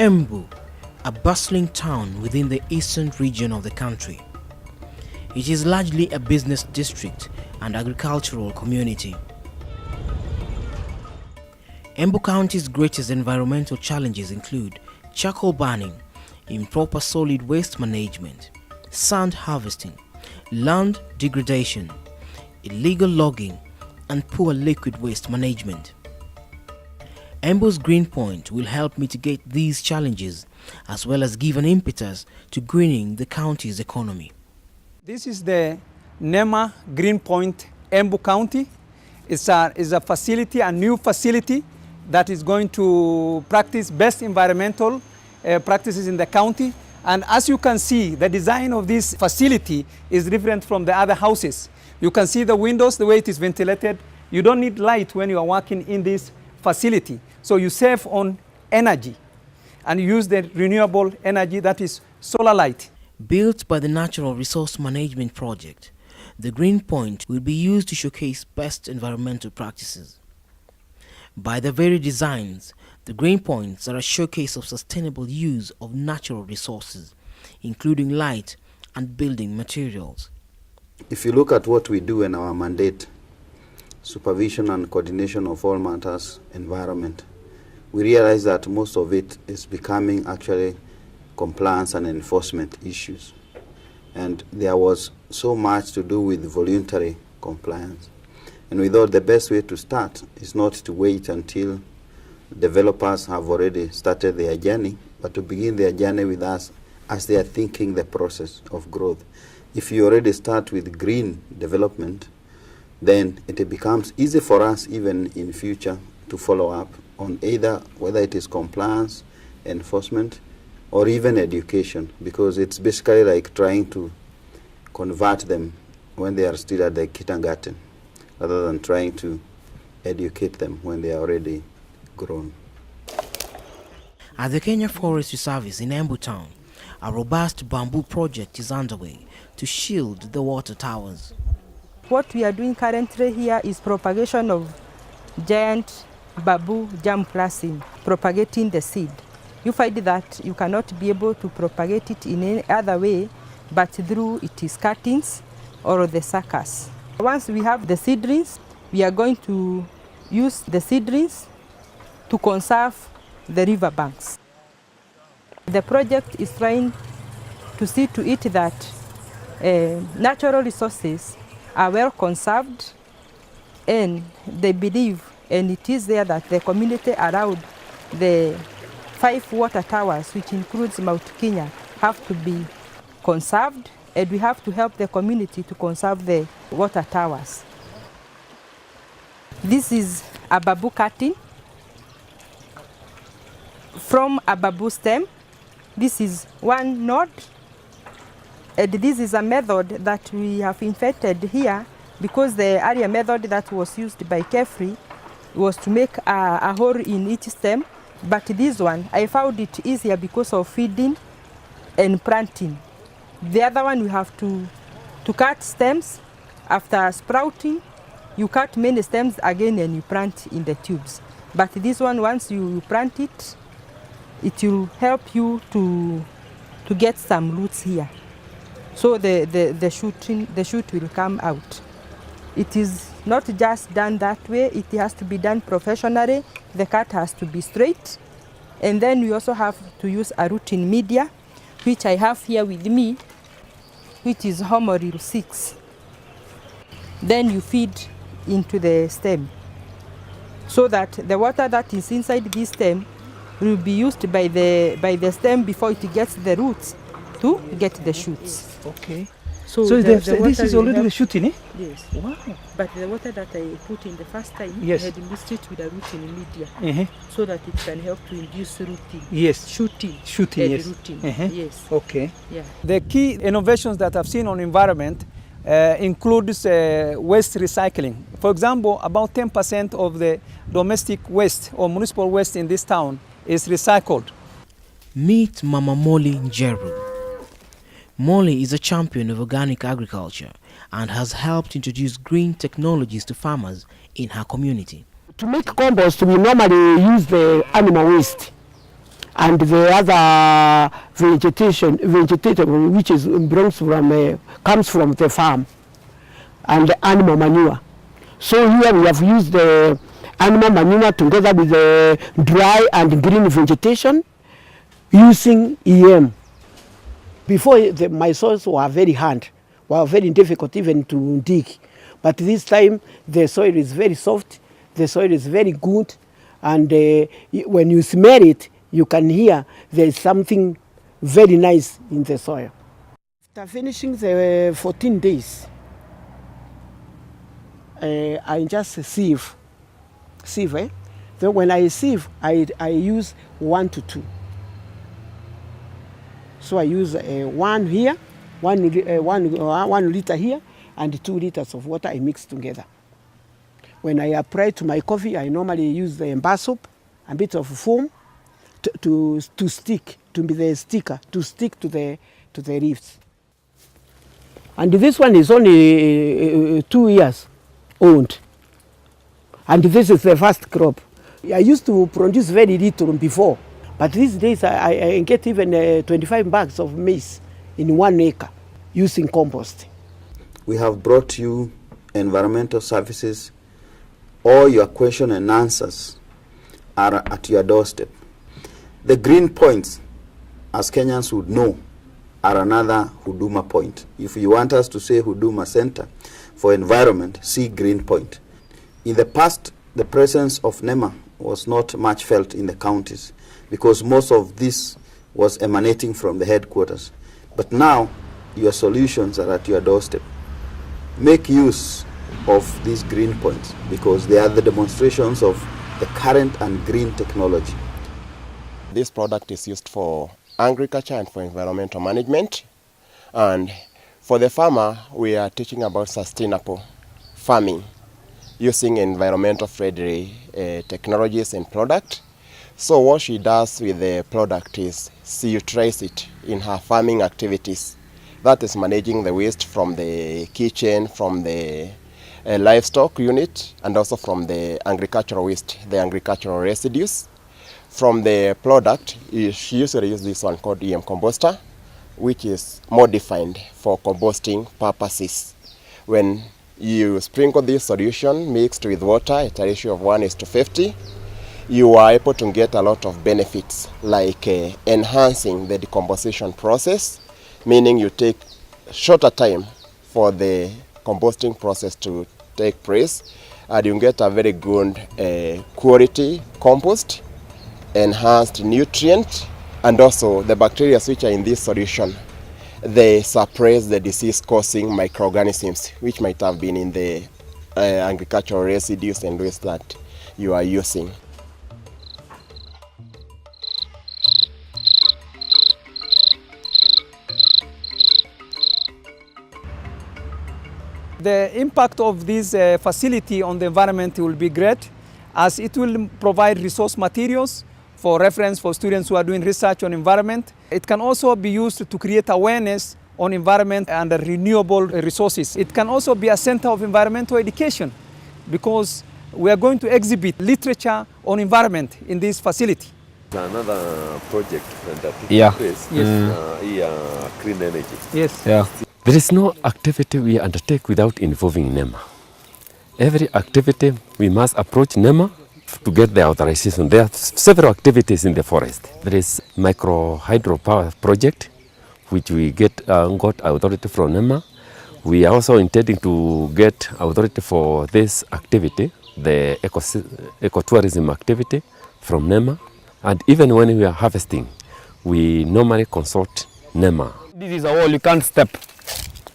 Embu, a bustling town within the eastern region of the country. It is largely a business district and agricultural community. Embu County's greatest environmental challenges include charcoal burning, improper solid waste management, sand harvesting, land degradation, illegal logging, and poor liquid waste management. Embu's Green Point will help mitigate these challenges as well as give an impetus to greening the county's economy. This is the NEMA Green Point Embu County. It's a facility, a new facility that is going to practice best environmental practices in the county. And as you can see, the design of this facility is different from the other houses. You can see the windows, the way it is ventilated. You don't need light when you are working in this facility. So you save on energy and use the renewable energy, that is solar light. Built by the Natural Resource Management Project, the Green Point will be used to showcase best environmental practices. By their very designs, the Green Points are a showcase of sustainable use of natural resources, including light and building materials. If you look at what we do in our mandate, supervision and coordination of all matters environment, we realize that most of it is becoming actually compliance and enforcement issues. And there was so much to do with voluntary compliance. And we thought the best way to start is not to wait until developers have already started their journey, but to begin their journey with us as they are thinking the process of growth. If you already start with green development, then it becomes easy for us even in future to follow up on either whether it is compliance, enforcement, or even education, because it's basically like trying to convert them when they are still at the kindergarten, rather than trying to educate them when they are already grown. At the Kenya Forestry Service in Embu Town, a robust bamboo project is underway to shield the water towers. What we are doing currently here is propagation of giant bamboo germplasm, propagating the seed. You find that you cannot be able to propagate it in any other way but through its cuttings or the suckers. Once we have the seedlings, we are going to use the seedlings to conserve the riverbanks. The project is trying to see to it that natural resources are well conserved, and they believe, and it is there that the community around the 5 water towers, which includes Mount Kenya, have to be conserved, and we have to help the community to conserve the water towers. This is a bamboo cutting from a bamboo stem. This is one node, and this is a method that we have invented here because the earlier method that was used by Kefri was to make a hole in each stem, but this one I found it easier because of feeding and planting. The other one we have to cut stems. After sprouting, you cut many stems again and you plant in the tubes. But this one, once you plant it, it will help you to get some roots here. So the shoot will come out. It is not just done that way, it has to be done professionally. The cut has to be straight. And then we also have to use a rooting media, which I have here with me, which is Homoril 6. Then you feed into the stem so that the water that is inside this stem will be used by the stem before it gets the roots to get the shoots. Okay. So this is already the shooting, eh? Yes. Wow. But the water that I put in the first time, yes, I had mixed it with a rooting media so that it can help to induce rooting. Yes. Shooting, yes. Rooting. Yes. Okay. Yeah. The key innovations that I've seen on environment includes waste recycling. For example, about 10% of the domestic waste or municipal waste in this town is recycled. Meet Mama Molly Njeru. Molly is a champion of organic agriculture and has helped introduce green technologies to farmers in her community. To make compost, we normally use the animal waste. and the other vegetation which is comes from the farm, and the animal manure. So here we have used the animal manure together with the dry and green vegetation using EM. Before, my soils were very hard, were very difficult even to dig. But this time the soil is very soft, the soil is very good, and when you smell it, you can hear there is something very nice in the soil. After finishing the 14 days, I just sieve. So when I sieve, I use 1 to 2. So I use 1 here, 1 liter here, and 2 liters of water I mix together. When I apply to my coffee, I normally use the bar soap, a bit of foam to stick, to be the sticker, to stick to the leaves. And this one is only 2 years old. And this is the first crop. I used to produce very little before, but these days I get even 25 bags of maize in 1 acre using compost. We have brought you environmental services. All your question and answers are at your doorstep. The green points, as Kenyans would know, are another Huduma point. If you want us to say Huduma Center for Environment, see Green Point. In the past, the presence of NEMA was not much felt in the counties because most of this was emanating from the headquarters. But now, your solutions are at your doorstep. Make use of these green points because they are the demonstrations of the current and green technology. This product is used for agriculture and for environmental management. And for the farmer, we are teaching about sustainable farming using environmental friendly technologies and product. So what she does with the product is she utilizes it in her farming activities. That is managing the waste from the kitchen, from the livestock unit, and also from the agricultural waste, the agricultural residues. From the product, she usually uses this one called EM composter, which is modified for composting purposes. When you sprinkle this solution mixed with water at a ratio of 1:50, you are able to get a lot of benefits like enhancing the decomposition process, meaning you take shorter time for the composting process to take place, and you get a very good quality compost, enhanced nutrient, and also the bacteria which are in this solution, they suppress the disease-causing microorganisms which might have been in the agricultural residues and waste that you are using. The impact of this facility on the environment will be great, as it will provide resource materials for reference for students who are doing research on environment. It can also be used to create awareness on environment and renewable resources. It can also be a center of environmental education because we are going to exhibit literature on environment in this facility. Another project that Yes. clean energy. Yes. Yeah. There is no activity we undertake without involving NEMA. Every activity we must approach NEMA to get the authorization. There are several activities in the forest. There is micro hydropower project, which we got authority from NEMA. We are also intending to get authority for this activity, the ecotourism activity from NEMA. And even when we are harvesting, we normally consult NEMA. This is a wall you can't step.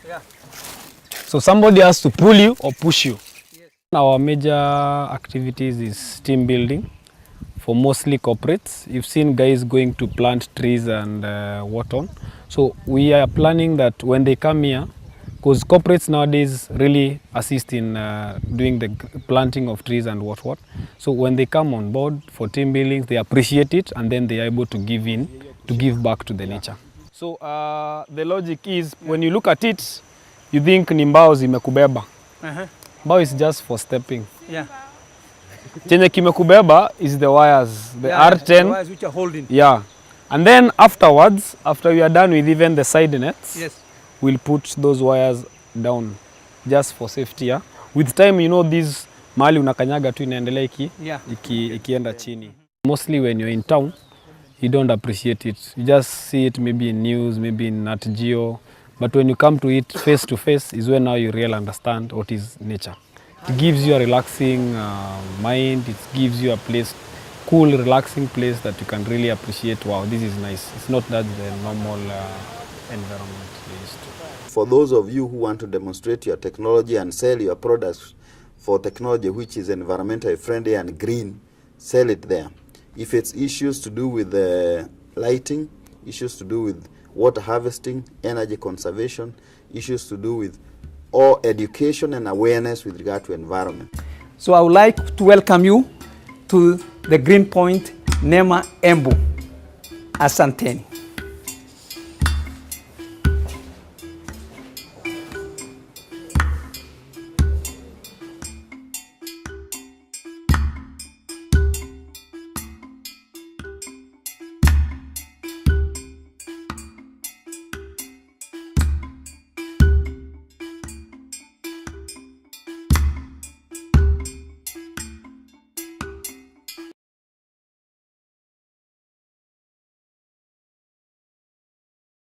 Yeah. So somebody has to pull you or push you. Yes. Our major activities is team building for mostly corporates. You've seen guys going to plant trees and what on. So we are planning that when they come here, because corporates nowadays really assist in doing the planting of trees and what. So when they come on board for team buildings, they appreciate it and then they are able to give back to the nature. So the logic is when you look at it, you think ni mbao zimekubeba. Mbao is just for stepping. Yeah. Chenye kimekubeba is the wires, the R10. The wires which are holding. Yeah. And then afterwards, after we are done with even the side nets, Yes. we'll put those wires down just for safety. Yeah? With time, you know, these mahali unakanyaga tu inaendelea ikienda chini. Mostly when you're in town, you don't appreciate it. You just see it maybe in news, maybe in Nat Geo. But when you come to it face to face is when now you really understand what is nature. It gives you a relaxing mind. It gives you a place, cool, relaxing place that you can really appreciate. Wow, this is nice. It's not that the normal environment we used to. For those of you who want to demonstrate your technology and sell your products for technology which is environmentally friendly and green, sell it there. If it's issues to do with lighting, issues to do with water harvesting, energy conservation, issues to do with all education and awareness with regard to environment. So I would like to welcome you to the Green Point NEMA Embu. Asanteni.